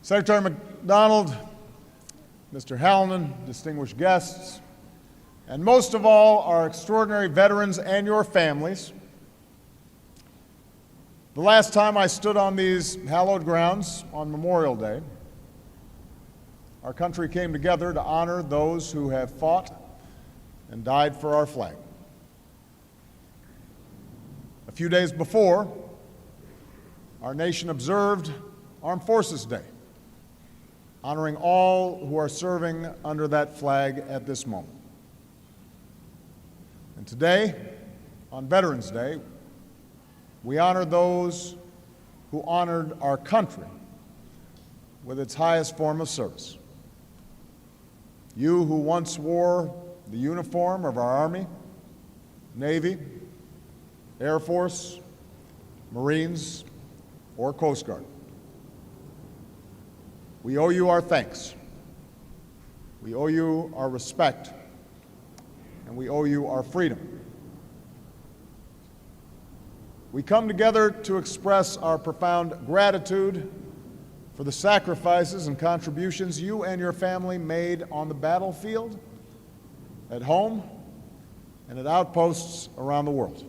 Secretary McDonald, Mr. Hallinan, distinguished guests, and most of all, our extraordinary veterans and your families. The last time I stood on these hallowed grounds on Memorial Day, our country came together to honor those who have fought and died for our flag. A few days before, our nation observed Armed Forces Day, honoring all who are serving under that flag at this moment. And today, on Veterans Day, we honor those who honored our country with its highest form of service. You who once wore the uniform of our Army, Navy, Air Force, Marines, or Coast Guard. We owe you our thanks. We owe you our respect, and we owe you our freedom. We come together to express our profound gratitude for the sacrifices and contributions you and your family made on the battlefield, at home, and at outposts around the world.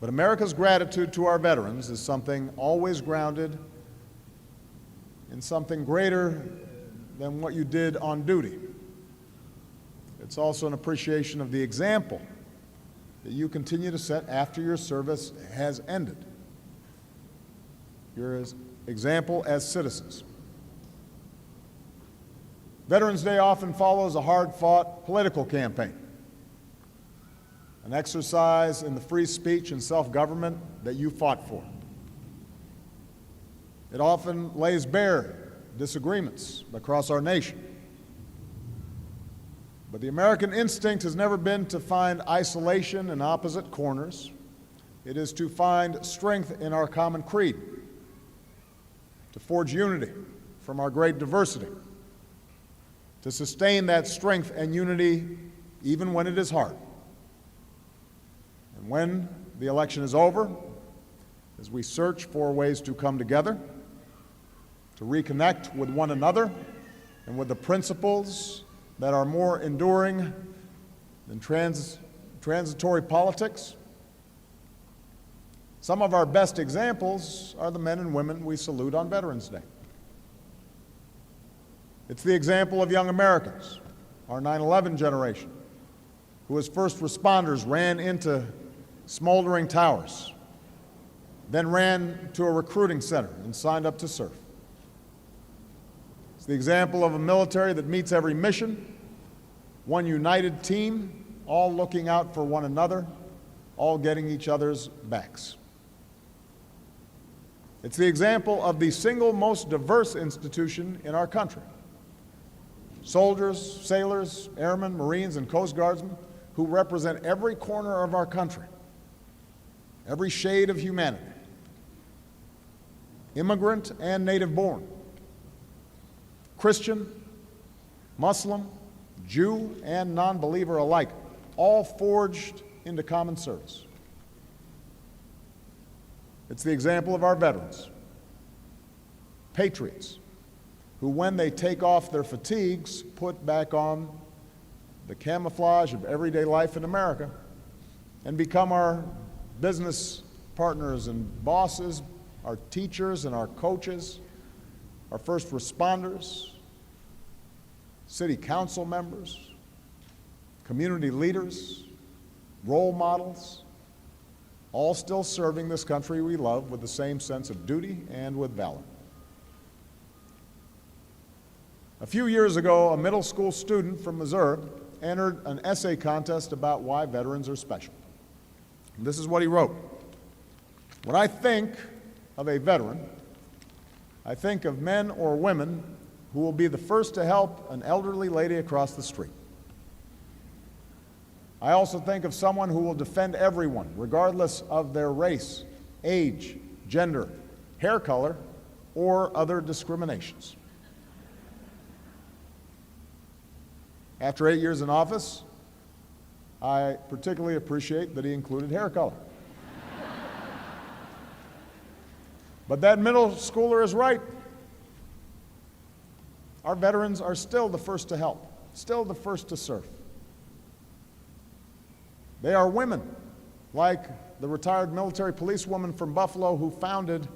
But America's gratitude to our veterans is something always grounded in something greater than what you did on duty. It's also an appreciation of the example that you continue to set after your service has ended. Your example as citizens. Veterans Day often follows a hard-fought political campaign, an exercise in the free speech and self-government that you fought for. It often lays bare disagreements across our nation. But the American instinct has never been to find isolation in opposite corners. It is to find strength in our common creed, to forge unity from our great diversity, to sustain that strength and unity even when it is hard. And when the election is over, as we search for ways to come together, to reconnect with one another and with the principles that are more enduring than transitory politics, some of our best examples are the men and women we salute on Veterans Day. It's the example of young Americans, our 9/11 generation, who as first responders ran into smoldering towers, then ran to a recruiting center and signed up to serve. It's the example of a military that meets every mission, one united team, all looking out for one another, all getting each other's backs. It's the example of the single most diverse institution in our country. Soldiers, sailors, airmen, Marines, and Coast Guardsmen who represent every corner of our country, every shade of humanity, immigrant and native-born, Christian, Muslim, Jew, and non-believer alike, all forged into common service. It's the example of our veterans, patriots, who when they take off their fatigues, put back on the camouflage of everyday life in America and become our business partners and bosses, our teachers and our coaches, our first responders, city council members, community leaders, role models, all still serving this country we love with the same sense of duty and with valor. A few years ago, a middle school student from Missouri entered an essay contest about why veterans are special. And this is what he wrote. When I think of a veteran, I think of men or women who will be the first to help an elderly lady across the street. I also think of someone who will defend everyone, regardless of their race, age, gender, hair color, or other discriminations. After 8 years in office, I particularly appreciate that he included hair color. But that middle schooler is right. Our veterans are still the first to help, still the first to serve. They are women, like the retired military policewoman from Buffalo who founded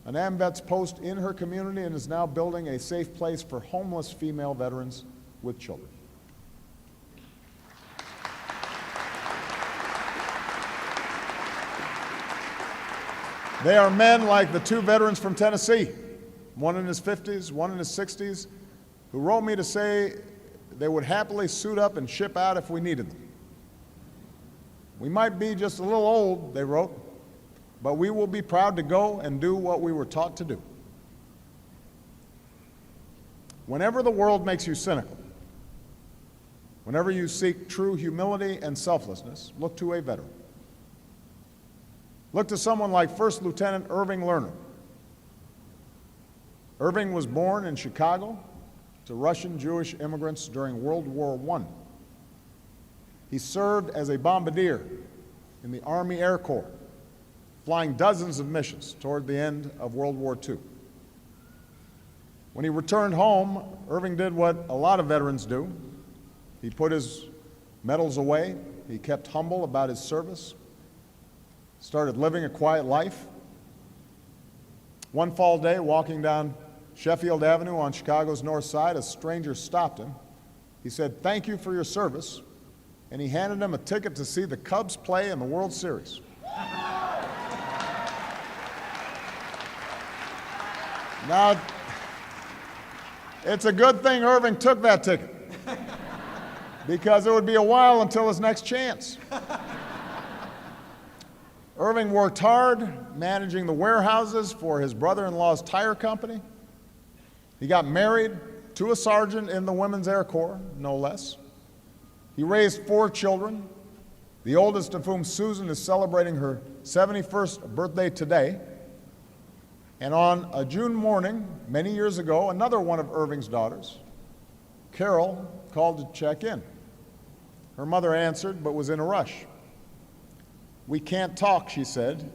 an AMVETS post in her community and is now building a safe place for homeless female veterans with children. They are men like the two veterans from Tennessee, one in his 50s, one in his 60s, who wrote me to say they would happily suit up and ship out if we needed them. We might be just a little old, they wrote, but we will be proud to go and do what we were taught to do. Whenever the world makes you cynical, whenever you seek true humility and selflessness, look to a veteran. Look to someone like First Lieutenant Irving Lerner. Irving was born in Chicago to Russian Jewish immigrants during World War I. He served as a bombardier in the Army Air Corps, flying dozens of missions toward the end of World War II. When he returned home, Irving did what a lot of veterans do. He put his medals away. He kept humble about his service, started living a quiet life. One fall day, walking down Sheffield Avenue on Chicago's north side, a stranger stopped him. He said, "Thank you for your service," and he handed him a ticket to see the Cubs play in the World Series. Now, it's a good thing Irving took that ticket, because it would be a while until his next chance. Irving worked hard managing the warehouses for his brother-in-law's tire company. He got married to a sergeant in the Women's Air Corps, no less. He raised 4 children, the oldest of whom, Susan, is celebrating her 71st birthday today. And on a June morning, many years ago, another one of Irving's daughters, Carol, called to check in. Her mother answered, but was in a rush. "We can't talk," she said.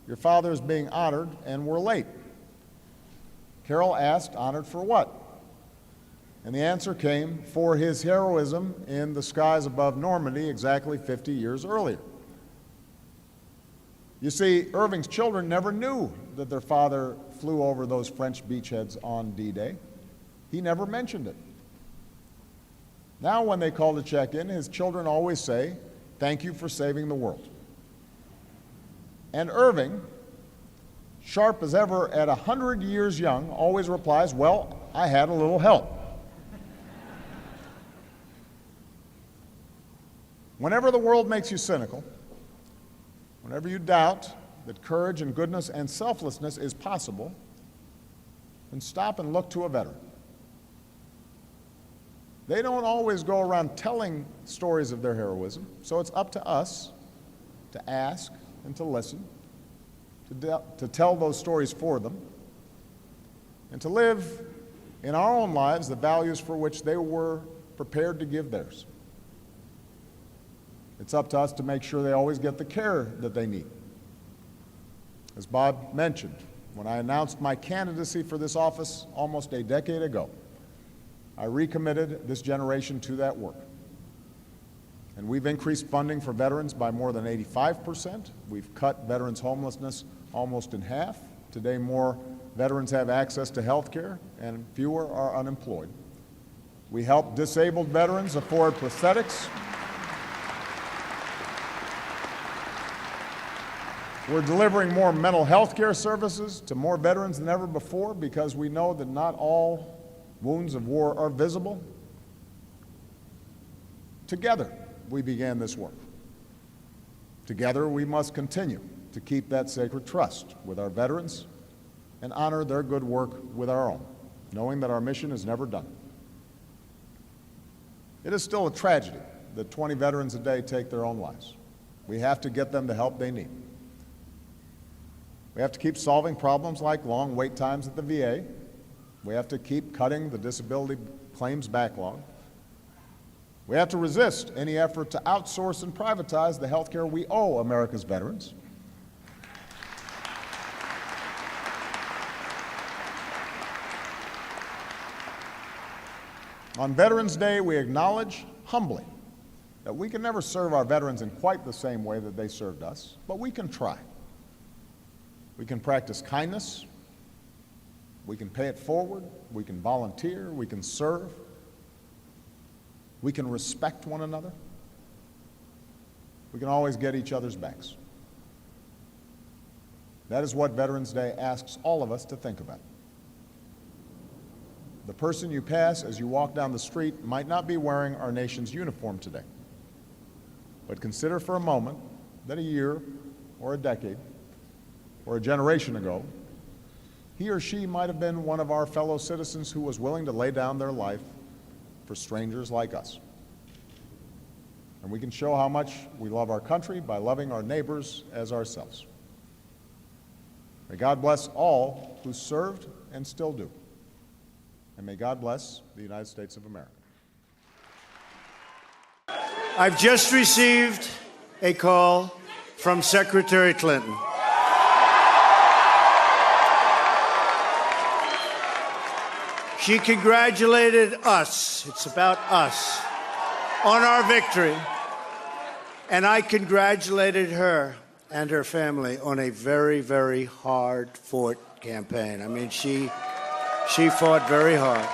"Your father is being honored, and we're late." Carol asked, "Honored for what?" And the answer came, for his heroism in the skies above Normandy exactly 50 years earlier. You see, Irving's children never knew that their father flew over those French beachheads on D-Day. He never mentioned it. Now when they call to check in, his children always say, "Thank you for saving the world." And Irving, sharp as ever at 100 years young, always replies, "Well, I had a little help." Whenever the world makes you cynical, whenever you doubt that courage and goodness and selflessness is possible, then stop and look to a veteran. They don't always go around telling stories of their heroism, so it's up to us to ask and to listen, to tell those stories for them, and to live in our own lives the values for which they were prepared to give theirs. It's up to us to make sure they always get the care that they need. As Bob mentioned, when I announced my candidacy for this office almost a decade ago, I recommitted this generation to that work. And we've increased funding for veterans by more than 85%. We've cut veterans' homelessness almost in half. Today, more veterans have access to health care and fewer are unemployed. We help disabled veterans afford prosthetics. We're delivering more mental health care services to more veterans than ever before because we know that not all wounds of war are visible. Together, we began this work. Together, we must continue to keep that sacred trust with our veterans and honor their good work with our own, knowing that our mission is never done. It is still a tragedy that 20 veterans a day take their own lives. We have to get them the help they need. We have to keep solving problems like long wait times at the VA. We have to keep cutting the disability claims backlog. We have to resist any effort to outsource and privatize the health care we owe America's veterans. On Veterans Day, we acknowledge humbly that we can never serve our veterans in quite the same way that they served us, but we can try. We can practice kindness, we can pay it forward, we can volunteer, we can serve, we can respect one another, we can always get each other's backs. That is what Veterans Day asks all of us to think about. The person you pass as you walk down the street might not be wearing our nation's uniform today. But consider for a moment that a year or a decade or a generation ago, he or she might have been one of our fellow citizens who was willing to lay down their life for strangers like us. And we can show how much we love our country by loving our neighbors as ourselves. May God bless all who served and still do. And may God bless the United States of America. I've just received a call from Secretary Clinton. She congratulated us, it's about us, on our victory. And I congratulated her and her family on a very, very hard-fought campaign. I mean, she fought very hard.